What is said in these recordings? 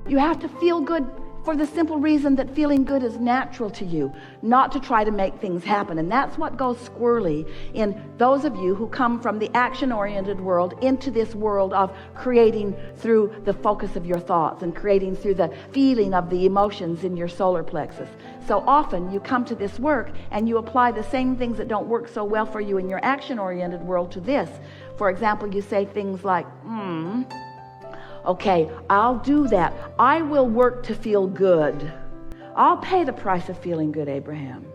You have to feel good for the simple reason that feeling good is natural to you, not to try to make things happen. And that's what goes squirrely in those of you who come from the action-oriented world into this world of creating through the focus of your thoughts and creating through the feeling of the emotions in your solar plexus. So often you come to this work and you apply the same things that don't work so well for you in your action-oriented world to this. For example, you say things like, okay, I'll do that. I will work to feel good. I'll pay the price of feeling good, Abraham,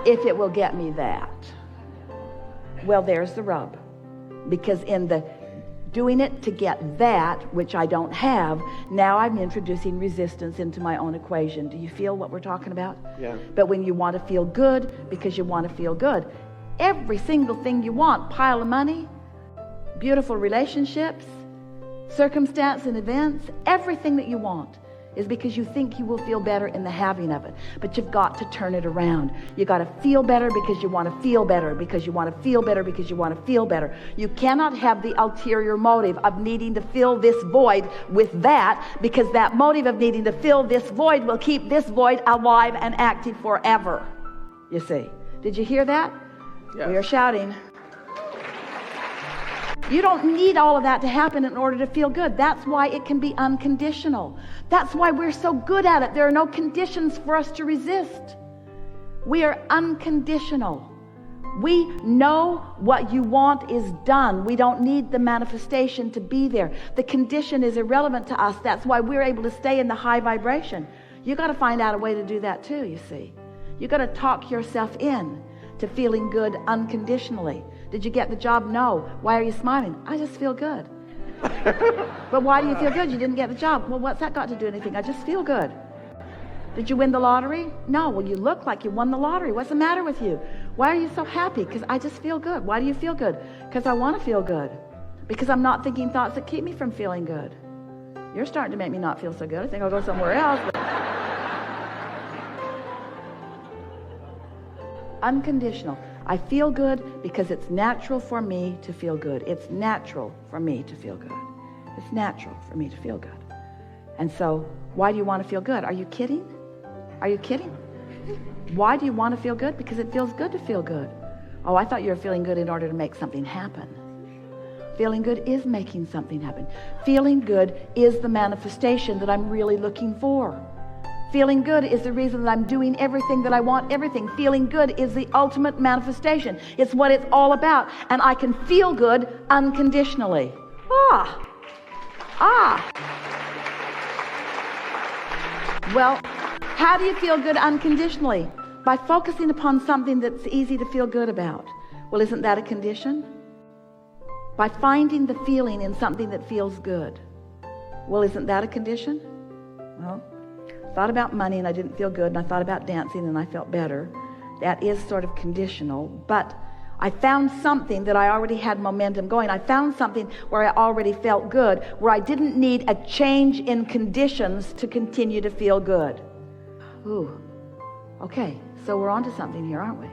if it will get me that. Well, there's the rub. Because in the doing it to get that, which I don't have, now I'm introducing resistance into my own equation. Do you feel what we're talking about? Yeah. But when you want to feel good because you want to feel good, every single thing you want, pile of money, beautiful relationships, circumstance and events, everything that you want is because you think you will feel better in the having of it. But you've got to turn it around. You got to feel better because you want to feel better, because you want to feel better, because you want to feel better. You cannot have the ulterior motive of needing to fill this void with that, because that motive of needing to fill this void will keep this void alive and active forever. You see? Did you hear that? Yes. We are shouting. You don't need all of that to happen in order to feel good. That's why it can be unconditional. That's why we're so good at it. There are no conditions for us to resist. We are unconditional. We know what you want is done. We don't need the manifestation to be there. The condition is irrelevant to us. That's why we're able to stay in the high vibration. You got to find out a way to do that too, you see. You got to talk yourself in to feeling good unconditionally. Did you get the job? No. Why are you smiling? I just feel good. But why do you feel good? You didn't get the job. Well, what's that got to do with anything? I just feel good. Did you win the lottery? No. Well, you look like you won the lottery. What's the matter with you? Why are you so happy? Because I just feel good. Why do you feel good? Because I want to feel good. Because I'm not thinking thoughts that keep me from feeling good. You're starting to make me not feel so good. I think I'll go somewhere else. Unconditional. I feel good because it's natural for me to feel good. It's natural for me to feel good. It's natural for me to feel good. And so, why do you want to feel good? Are you kidding? Are you kidding? Why do you want to feel good? Because it feels good to feel good. Oh, I thought you were feeling good in order to make something happen. Feeling good is making something happen. Feeling good is the manifestation that I'm really looking for. Feeling good is the reason that I'm doing everything that I want, everything. Feeling good is the ultimate manifestation. It's what it's all about. And I can feel good unconditionally. Well, how do you feel good unconditionally? By focusing upon something that's easy to feel good about. Well, isn't that a condition? By finding the feeling in something that feels good. Well, isn't that a condition? Well, I thought about money and I didn't feel good, and I thought about dancing and I felt better. That is sort of conditional, but I found something that I already had momentum going. I found something where I already felt good, where I didn't need a change in conditions to continue to feel good. Ooh, okay, so we're onto something here, aren't we?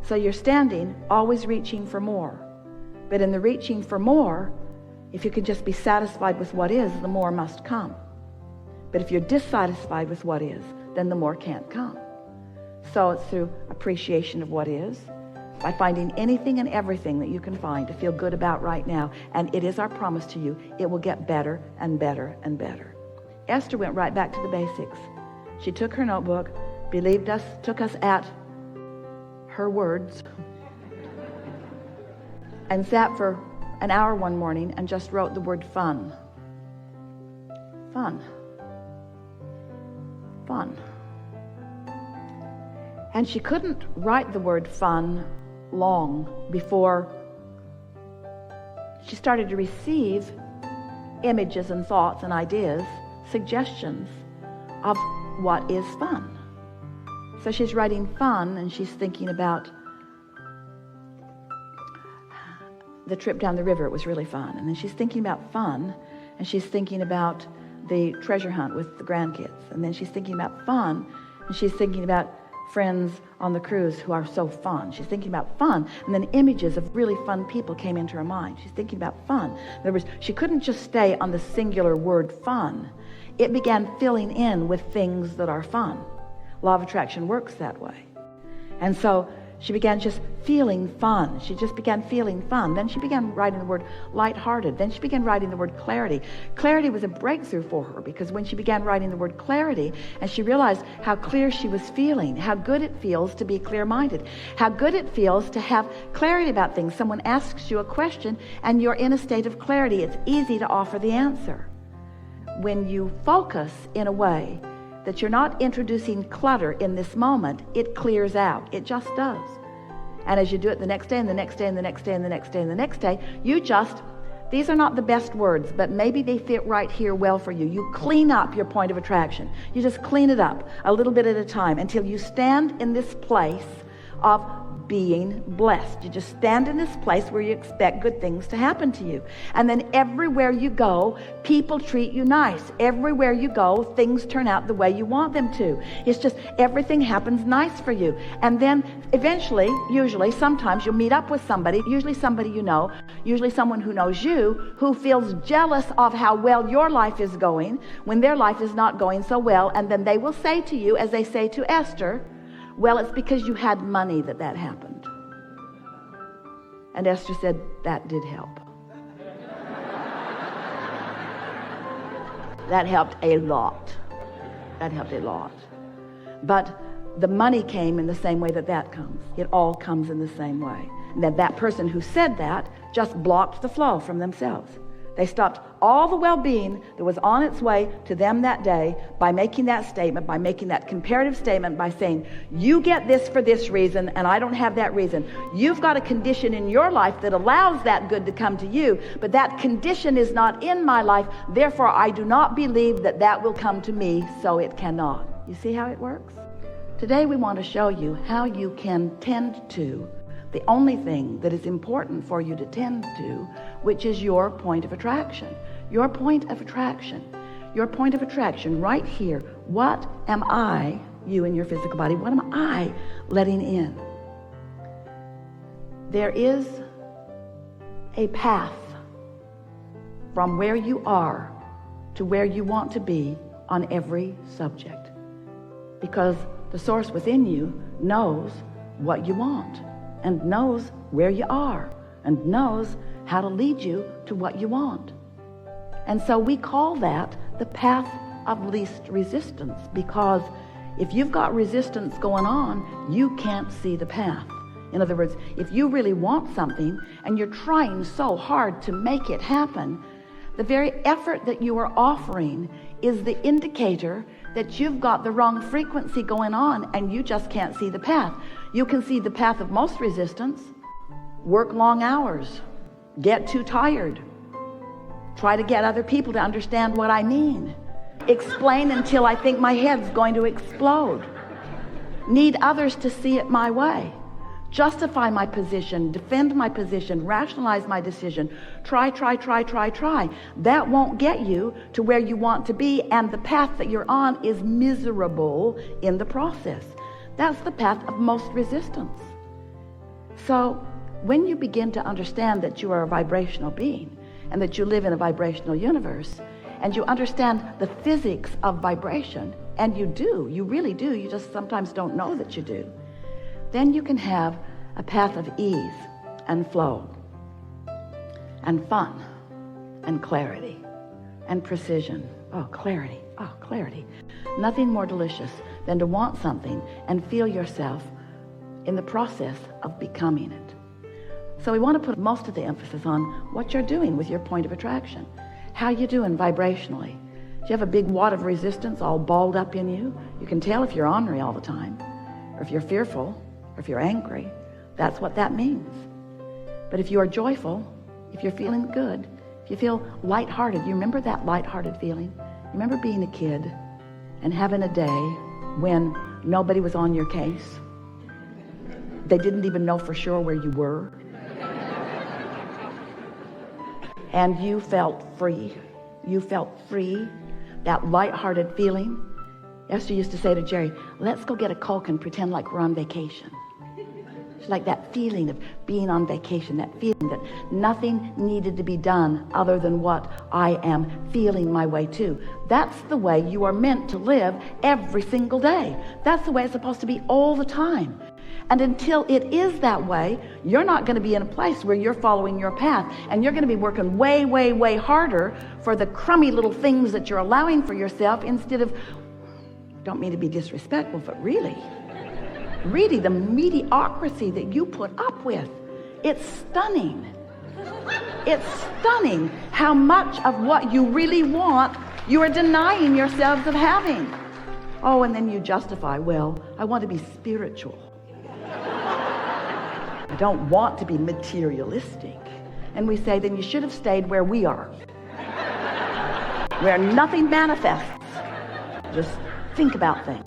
So you're standing, always reaching for more. But in the reaching for more, if you could just be satisfied with what is, the more must come. But if you're dissatisfied with what is, then the more can't come. So it's through appreciation of what is, by finding anything and everything that you can find to feel good about right now. And it is our promise to you, it will get better and better and better. Esther went right back to the basics. She took her notebook, believed us, took us at her words, and sat for an hour one morning and just wrote the word fun. Fun. Fun. And she couldn't write the word fun long before she started to receive images and thoughts and ideas, suggestions of what is fun. So she's writing fun, and she's thinking about the trip down the river. It was really fun. And then she's thinking about fun, and she's thinking about the treasure hunt with the grandkids. And then she's thinking about fun, and she's thinking about friends on the cruise who are so fun. She's thinking about fun, and then images of really fun people came into her mind. She's thinking about fun. In other words, she couldn't just stay on the singular word fun. It began filling in with things that are fun. Law of attraction works that way. And so she began just feeling fun. She just began feeling fun. Then she began writing the word light-hearted. Then she began writing the word clarity. Clarity was a breakthrough for her, because when she began writing the word clarity, and she realized how clear she was feeling, how good it feels to be clear-minded, how good it feels to have clarity about things. Someone asks you a question and you're in a state of clarity. It's easy to offer the answer. When you focus in a way that you're not introducing clutter in this moment, it clears out. It just does. And as you do it the next day and the next day and the next day and the next day and the next day, you just, these are not the best words, but maybe they fit right here well for you. You clean up your point of attraction. You just clean it up a little bit at a time until you stand in this place of being blessed. You just stand in this place where you expect good things to happen to you. And then everywhere you go, people treat you nice. Everywhere you go, things turn out the way you want them to. It's just everything happens nice for you. And then eventually, usually, sometimes you'll meet up with somebody, usually somebody you know, usually someone who knows you, who feels jealous of how well your life is going when their life is not going so well. And then they will say to you, as they say to Esther, well, it's because you had money that happened. And Esther said, that did help. That helped a lot. That helped a lot. But the money came in the same way that comes. It all comes in the same way. And that person who said that just blocked the flow from themselves. They stopped all the well-being that was on its way to them that day by making that statement, by making that comparative statement, by saying, you get this for this reason and I don't have that reason. You've got a condition in your life that allows that good to come to you, but that condition is not in my life. Therefore, I do not believe that will come to me, so it cannot. You see how it works? Today we want to show you how you can tend to the only thing that is important for you to tend to, which is your point of attraction. Your point of attraction. Your point of attraction right here. What am I, you in your physical body, what am I letting in? There is a path from where you are to where you want to be on every subject, because the source within you knows what you want, and knows where you are, and knows how to lead you to what you want. And so we call that the path of least resistance, because if you've got resistance going on, you can't see the path. In other words, if you really want something and you're trying so hard to make it happen, the very effort that you are offering is the indicator that you've got the wrong frequency going on, and you just can't see the path. You can see the path of most resistance. Work long hours. Get too tired. Try to get other people to understand what I mean. Explain until I think my head's going to explode. Need others to see it my way. Justify my position, defend my position, rationalize my decision. Try. That won't get you to where you want to be, and the path that you're on is miserable in the process. That's the path of most resistance. So when you begin to understand that you are a vibrational being and that you live in a vibrational universe, and you understand the physics of vibration, and you really do, you just sometimes don't know that you do, then you can have a path of ease and flow and fun and clarity and precision. Oh, clarity. Nothing more delicious than to want something and feel yourself in the process of becoming it. So we want to put most of the emphasis on what you're doing with your point of attraction. How you doing vibrationally? Do you have a big wad of resistance all balled up in you? You can tell if you're ornery all the time, or if you're fearful, or if you're angry. That's what that means. But if you are joyful, if you're feeling good, if you feel light-hearted, you remember that light-hearted feeling? You remember being a kid and having a day when nobody was on your case? They didn't even know for sure where you were. And you felt free. You felt free. That light-hearted feeling Esther used to say to Jerry, let's go get a Coke and pretend like we're on vacation. It's like that feeling of being on vacation, that feeling that nothing needed to be done other than what I am feeling my way to. That's the way you are meant to live every single day. That's the way it's supposed to be all the time. And until it is that way, you're not going to be in a place where you're following your path, and you're going to be working way, way, way harder for the crummy little things that you're allowing for yourself instead of, don't mean to be disrespectful, but really the mediocrity that you put up with. It's stunning. It's stunning how much of what you really want you are denying yourselves of having. Oh, and then you justify, well, I want to be spiritual. I don't want to be materialistic. And we say, then you should have stayed where we are, where nothing manifests. Just think about things.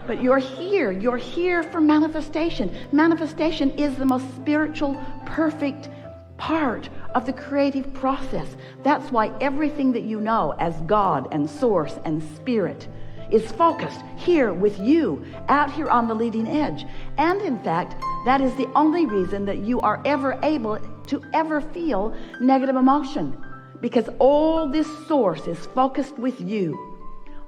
But you're here for manifestation. Manifestation is the most spiritual, perfect part of the creative process. That's why everything that you know as God and source and spirit is focused here with you, out here on the leading edge. And in fact, that is the only reason that you are ever able to ever feel negative emotion, because all this source is focused with you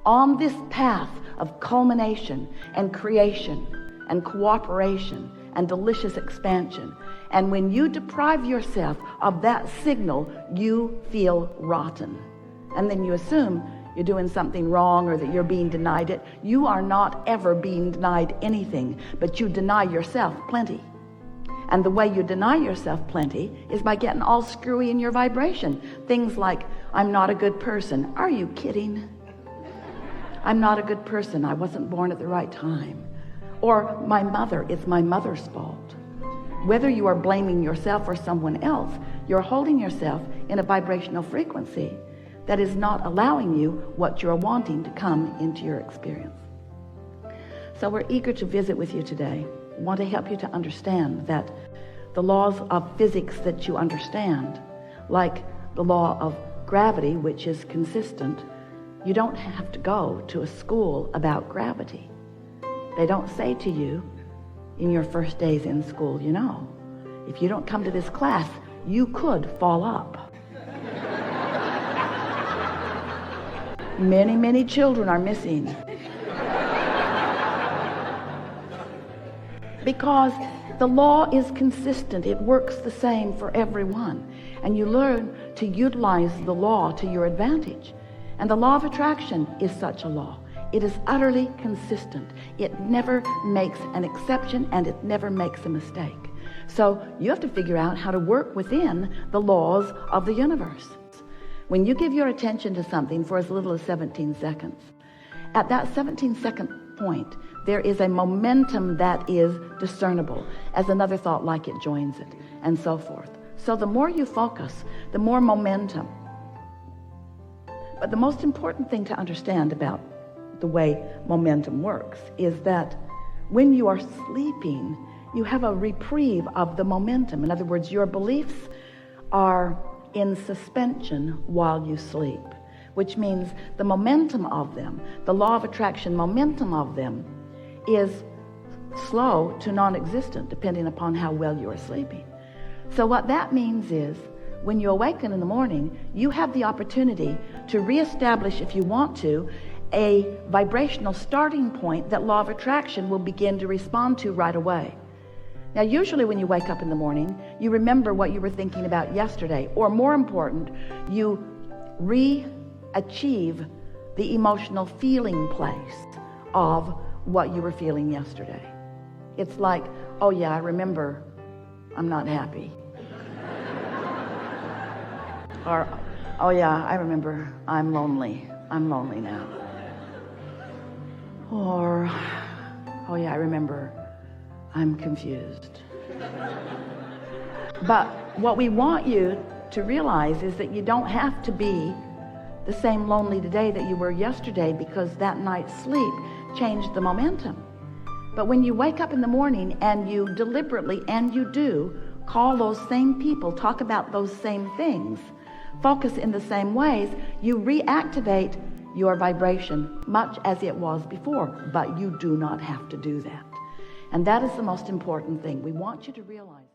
on this path of culmination and creation and cooperation and delicious expansion. And when you deprive yourself of that signal, you feel rotten. And then you assume you're doing something wrong or that you're being denied it. You are not ever being denied anything, but you deny yourself plenty. And the way you deny yourself plenty is by getting all screwy in your vibration. Things like, I'm not a good person. Are you kidding? I'm not a good person. I wasn't born at the right time. Or my mother, it's my mother's fault. Whether you are blaming yourself or someone else, you're holding yourself in a vibrational frequency that is not allowing you what you're wanting to come into your experience. So we're eager to visit with you today. We want to help you to understand that the laws of physics that you understand, like the law of gravity, which is consistent, you don't have to go to a school about gravity. They don't say to you in your first days in school, you know, if you don't come to this class, you could fall up. Many, many children are missing because the law is consistent. It works the same for everyone. And you learn to utilize the law to your advantage. And the law of attraction is such a law. It is utterly consistent. It never makes an exception, and it never makes a mistake. So you have to figure out how to work within the laws of the universe. When you give your attention to something for as little as 17 seconds, at that 17-second point, there is a momentum that is discernible as another thought like it joins it, and so forth. So the more you focus, the more momentum. But the most important thing to understand about the way momentum works is that when you are sleeping, you have a reprieve of the momentum. In other words, your beliefs are in suspension while you sleep, which means the momentum of them, the law of attraction momentum of them, is slow to non-existent depending upon how well you are sleeping. So what that means is, when you awaken in the morning, you have the opportunity to reestablish, if you want to, a vibrational starting point that law of attraction will begin to respond to right away. Now, usually when you wake up in the morning, you remember what you were thinking about yesterday, or more important, you re-achieve the emotional feeling place of what you were feeling yesterday. It's like, oh yeah, I remember I'm not happy. Or, oh yeah, I remember I'm lonely. I'm lonely now. Or, oh yeah, I remember I'm confused. But what we want you to realize is that you don't have to be the same lonely today that you were yesterday, because that night's sleep changed the momentum. But when you wake up in the morning and you deliberately, and you do, call those same people, talk about those same things, focus in the same ways, you reactivate your vibration much as it was before, but you do not have to do that. And that is the most important thing. We want you to realize